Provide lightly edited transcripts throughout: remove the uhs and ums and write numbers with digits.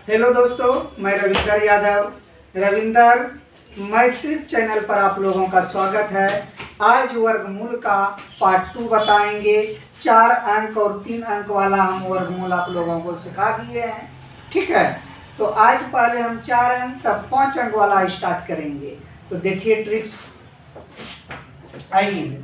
Hello दोस्तों, मैं Ravinder Yadav. Ravinder matric channel पर आप लोगों का स्वागत है। आज वर्गमूल का पार्ट 2 बताएंगे। 4 अंक और 3 अंक वाला हम वर्गमूल आप लोगों को सिखा दिए हैं। ठीक है, तो आज पहले हम 4 अंक तब 5 अंक वाला स्टार्ट करेंगे। तो देखिए ट्रिक्स, आइए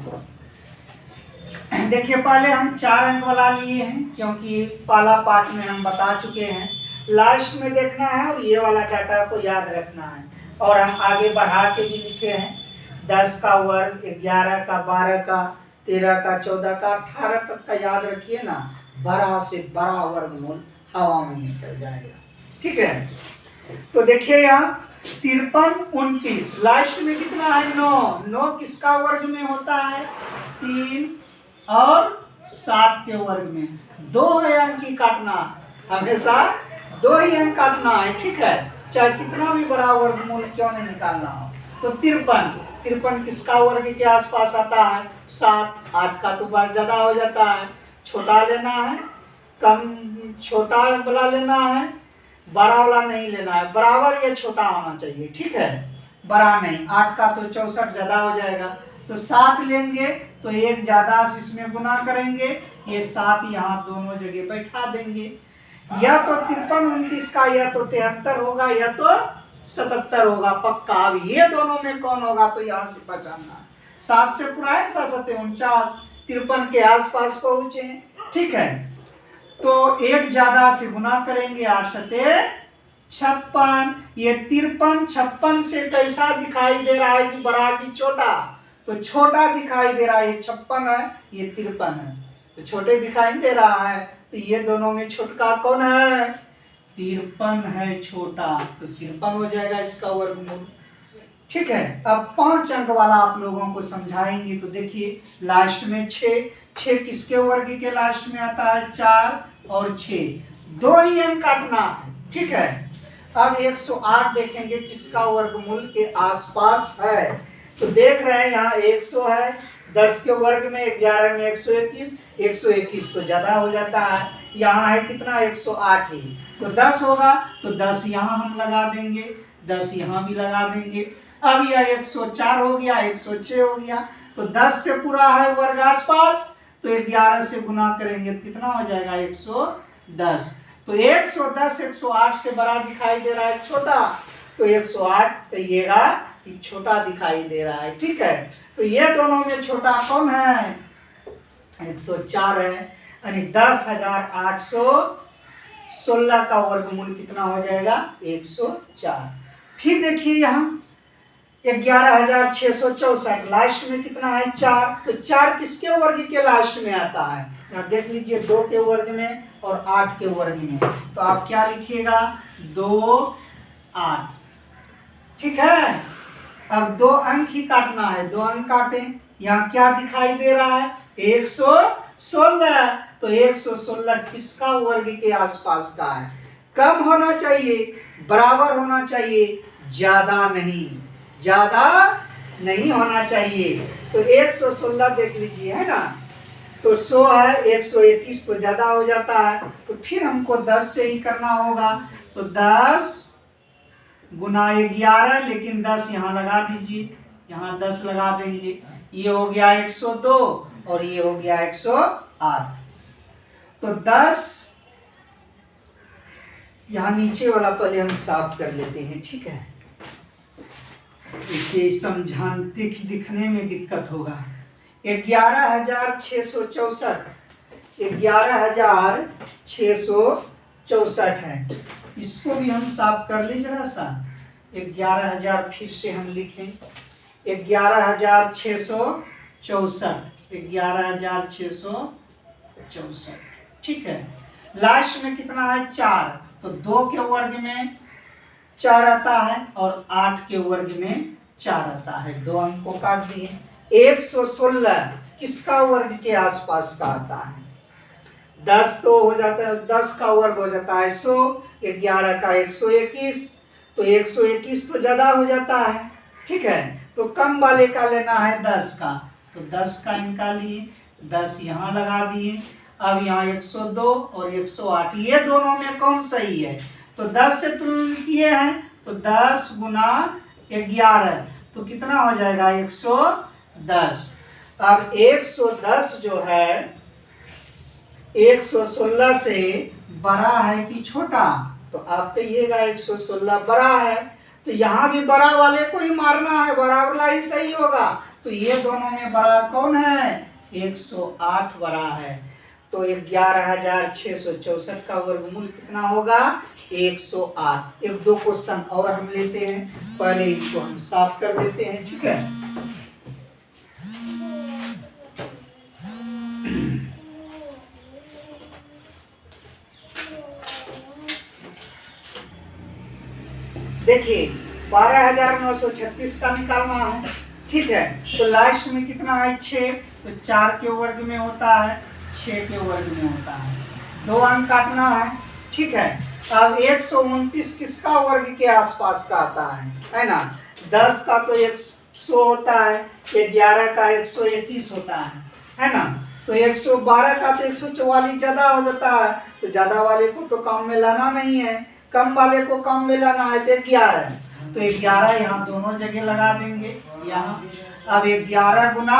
देखिए। पहले हम 4 अंक वाला लिए हैं क्योंकि पहला पार्ट में हम बता चुके हैं। लास्ट में देखना है और ये वाला डाटा को याद रखना है। और हम आगे बढ़ा के भी लिखे हैं। 10 का वर्ग, 11 का, 12 का, 13 का, 14 का, 18 तक का याद रखिए ना। बड़ा से बड़ा वर्गमूल हवा में निकल जाएगा। ठीक है, तो देखिए यहाँ 53, 29, लास्ट में कितना है? 9। 9 किसका वर्ग में होता है? 3 और 7 के वर्ग में। 2 अंक ही काटना है, हमेशा 2 ही अंक काटना है। ठीक है, चाहे कितना भी बड़ा वर्गमूल क्यों नहीं निकालना हो। तो 53 किसका वर्ग के आसपास आता है? 7। 8 का तो बार ज्यादा हो जाता है, छोटा लेना है, कम छोटा वाला लेना है, बड़ा वाला नहीं लेना है, बराबर या छोटा होना चाहिए। ठीक है, बड़ा नहीं। 8 का तो 64 ज्यादा हो जाएगा, तो 7 लेंगे तो एक ज्यादा इसमें गुना करेंगे, ये 7 यहाँ दोनों जगह बैठा देंगे। या तो 53, 29 का या तो 73 होगा या तो 77 होगा पक्का। अब ये दोनों में कौन होगा तो यहाँ से पहचानना है। 7 से पूरा है, 7 7 49, 53 के आसपास पहुंचे। ठीक है, तो एक ज्यादा से गुना करेंगे, 8 7 56। ये 53 56 से कैसा दिखाई दे रहा है कि बड़ा कि छोटा? तो छोटा दिखाई दे रहा है। ये 56 है, ये 53 है, तो छोटे दिखाई दे रहा है। तो ये दोनों में छोटका कौन है? 53 है छोटा, तो 53 हो जाएगा इसका वर्गमूल। ठीक है, अब 5 अंक वाला आप लोगों को समझाएंगे। तो देखिए लास्ट में 6 किसके वर्ग के लास्ट में आता है? 4 और 6, 2 ही अंक काटना है। ठीक है, अब 108 देखेंगे किसका वर्गमूल के आसपास है। तो देख रहे हैं यहाँ 100 है, 10 के वर्ग में 11 में 121, 121 तो ज्यादा हो जाता है। यहाँ है कितना? 108 ही, तो 10 होगा, तो 10 यहाँ हम लगा देंगे, 10 यहाँ भी लगा देंगे। अब यह 104 हो गया, 106 हो गया, तो 10 से पूरा है वर्ग आसपास, तो 11 से गुना करेंगे कितना हो जाएगा? 110। तो 110 108 से बड़ा दिखाई दे रहा है, छोटा, तो 108 कहिएगा कि छोटा दिखाई दे रहा है। ठीक है, तो ये दोनों में छोटा कौन है? 104 है, यानी 10,816 का वर्गमूल कितना हो जाएगा? 104। फिर देखिए यहाँ 11,664, लास्ट में कितना है? 4। तो 4 किसके वर्ग के लास्ट में आता है? यहाँ देख लीजिए, 2 के वर्ग में और 8 के वर्ग में। तो आप क्या लिखिएगा? 2 8। ठीक है, अब 2 अंक ही काटना है, 2 अंक काटे। यहाँ क्या दिखाई दे रहा है? 116। तो 116 किसका वर्ग के आसपास का है? कम होना चाहिए, बराबर होना चाहिए, ज्यादा नहीं होना चाहिए। तो 116 देख लीजिए, है ना। तो 100 है, 121 तो ज्यादा हो जाता है, तो फिर हमको 10 से ही करना होगा। तो 10 गुना 11, लेकिन 10 यहाँ लगा दीजिए, यहाँ 10 लगा देंगे। ये हो गया 102 और ये हो गया 108। तो 10 यहाँ नीचे वाला पहले हम साफ कर लेते हैं। ठीक है, इसे दिखने में दिक्कत होगा। 11,664, 11,664 है। इसको भी हम साफ कर ली जरा सा। 11,000 फिर से हम लिखें, 11,664, 11,664। ठीक है, लास्ट में कितना है? 4। तो 2 के वर्ग में 4 आता है और 8 के वर्ग में 4 आता है। 2 अंक को काट दिए। 116 किसका वर्ग के आसपास का आता है? 10 तो हो जाता है, 10 का वर्ग हो जाता है 100, 11 का 121, तो 121 तो ज्यादा हो जाता है। ठीक है, तो कम वाले का लेना है 10 का, तो 10 का निकालिए, 10 यहाँ लगा दिए। अब यहाँ 102 और 108, ये दोनों में कौन सही है? तो 10 से तुलना किए हैं तो 10 गुना 11 तो कितना हो जाएगा 110। अब 110 जो है 116 से बड़ा है कि छोटा, तो आप कहिएगा 116 बड़ा है, तो यहाँ भी बड़ा वाले को ही मारना है, बड़ा वाला ही सही होगा। तो ये दोनों में बड़ा कौन है 108 बड़ा है। तो 11,664 का वर्गमूल कितना होगा 108। एक दो क्वेश्चन और हम लेते हैं, पहले इसको हम साफ कर देते हैं, ठीक है। देखिए 12,936 का निकालना है, ठीक है। तो लास्ट में कितना है 6, तो 4 के वर्ग में होता है, 6 के वर्ग में होता है, 2 अंक काटना है, ठीक है। अब 129 किसका वर्ग के आसपास का आता है ना। 10 का तो 100 होता है, 11 का 121 होता है ना। तो 112 का तो 144 ज्यादा हो जाता है, तो ज्यादा वाले को तो कम में लाना नहीं है, कम वाले को कम में लाना है, तो 11। तो 11 यहाँ दोनों जगह लगा देंगे यहाँ। अब 11 गुना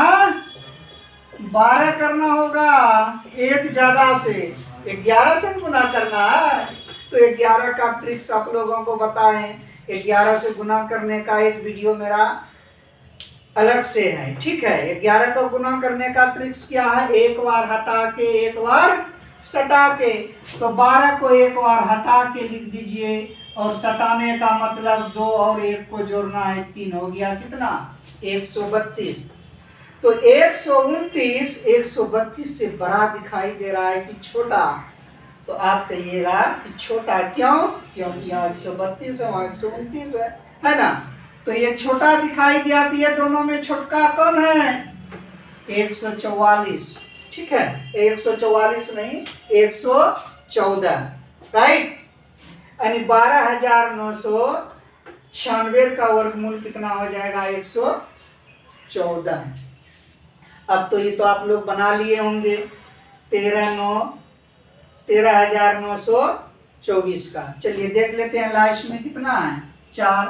12 करना होगा, एक ज्यादा से 11 से गुना करना है। तो 11 का ट्रिक्स आप लोगों को बताएं, 11 से गुना करने का एक वीडियो मेरा अलग से है, ठीक है। 11 का गुना करने का ट्रिक्स क्या है, एक बार हटा के एक बार सटा के। तो 12 को एक बार हटा के लिख दीजिए, और सटाने का मतलब 2 और 1 को जोड़ना है, 3 हो गया कितना 132। तो 129 132 से बड़ा दिखाई दे रहा है कि छोटा, तो आप कहिएगा कि छोटा। क्यों? क्योंकि यहाँ 132 है, वहाँ 129 है ना। तो ये छोटा दिखाई दिया है, दोनों में छोटका कौन है 144, ठीक है। 144 नहीं 114, राइट। यानी 12,996 का वर्गमूल कितना हो जाएगा 114। अब तो ये तो आप लोग बना लिए होंगे 13,924 का। चलिए देख लेते हैं लास्ट में कितना है 4,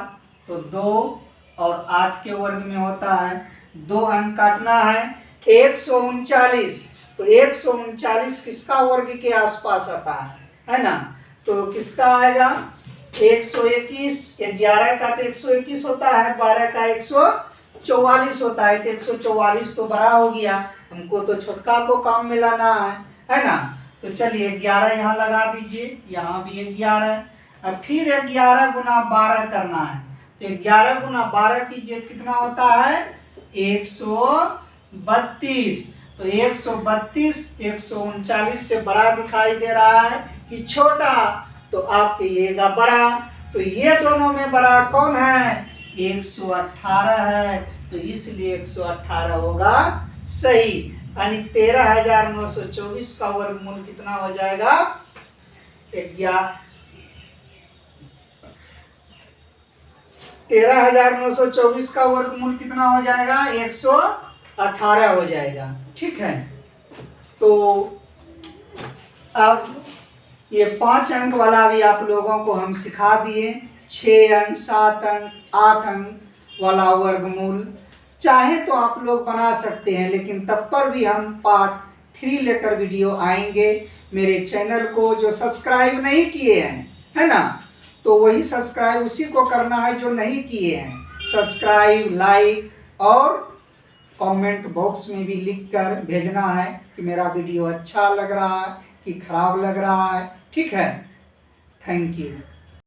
तो 2 और 8 के वर्ग में होता है, 2 अंक काटना है। 139, तो 139 किसका वर्ग के आसपास आता है ना। तो किसका आएगा 121, 11 का तो 121 होता है, 12 का 144 होता है, तो 144 तो बड़ा हो गया, हमको तो छोटका को काम में लाना है ना। तो चलिए 11 यहाँ लगा दीजिए, यहाँ भी 11। अब फिर 11 गुना 12 करना है, तो 11 गुना 12 कीजिए कितना होता है 132। तो 132 139 से बड़ा दिखाई दे रहा है कि छोटा, तो आप कहिएगा बड़ा। तो ये दोनों में बड़ा कौन है 118 है, तो इसलिए 118 होगा सही। यानी 13,924 का वर्गमूल कितना हो जाएगा 13,924 का वर्गमूल कितना हो जाएगा 118 हो जाएगा, ठीक है। तो अब ये 5 अंक वाला भी आप लोगों को हम सिखा दिए, 6 अंक 7 अंक 8 अंक वाला वर्गमूल चाहे तो आप लोग बना सकते हैं, लेकिन तब पर भी हम पार्ट 3 लेकर वीडियो आएंगे। मेरे चैनल को जो सब्सक्राइब नहीं किए हैं है ना, तो वही सब्सक्राइब उसी को करना है जो नहीं किए हैं। सब्सक्राइब, लाइक और कमेंट बॉक्स में भी लिख कर भेजना है कि मेरा वीडियो अच्छा लग रहा है कि खराब लग रहा है, ठीक है। Thank you.